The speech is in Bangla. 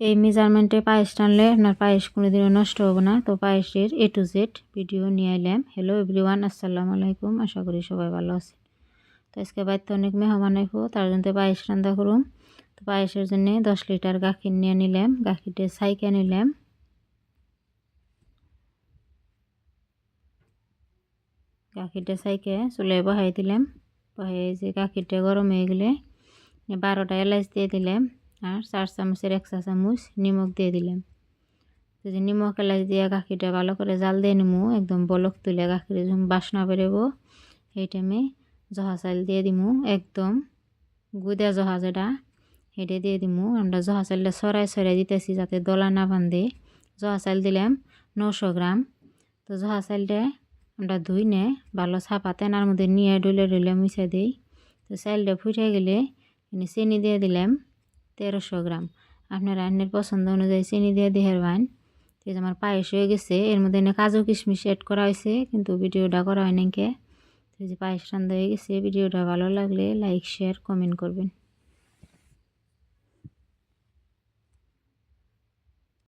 এই মেজারমেন্টে পায়েস টানলে আপনার পায়েস কোনোদিনও নষ্ট হবে না। তো পায়েসের A to Z ভিডিও নিয়ে এলাম। হ্যালো এভরিওয়ান, আসসালামু আলাইকুম। আশা করি সবাই ভালো আছে। তো আজকে বাড়িতে অনেক মেহমান আইব, তার জন্য পায়েস রান্না করুম। তো পায়েসের জন্য 10 লিটার গাখির নিয়ে নিলাম। গাখিরটা ছাইকে নিলাম। গাখিরটা ছাইকে চুলায় বহাই দিলাম। বহাই যে গাখিরটা গরম হয়ে গেলে 12টা এলাচ দিয়ে দিলাম আর 4 চামচের 1 চা চামচ নিমখ দিয়ে দিলাম। তো যে নিমখ এলাচ দিয়ে গাখিরটা ভালো করে জাল দিয়ে নিমু, একদম বলক তুলে গাখিরে যখন বাসনা বেরোবো এই টাইমে জহা চাল দিয়ে দিমু। একদম গুদা জহা যেটা হেঁটে দিয়ে দিমু। আমরা জহা চালটা ছড়াই ছড়াই দিতেছি যাতে দলা না বাঁধে। জহা চাল দিলাম 900 গ্রাম। তো জহা চালটা আমরা ধুই নে ভালো ছাপা তেনার মধ্যে নিয়ে ডলে ডলে মুছে দিই। তো চালটা ফুটে গেলে চিনি দিয়ে দিলাম 1300 গ্রাম। আপনারা রান্নার পছন্দ অনুযায়ী চিনি দিয়ে দিয়ে হারবেন। তো আমার পায়েস হয়ে গেছে। এর মধ্যে কাজু কিশমিশ অ্যাড করা হয়েছে, কিন্তু ভিডিওটা করা হয় নাকি। তো যে পায়েস রান্না হয়ে গেছে। ভিডিওটা ভালো লাগলে লাইক শেয়ার কমেন্ট করবেন।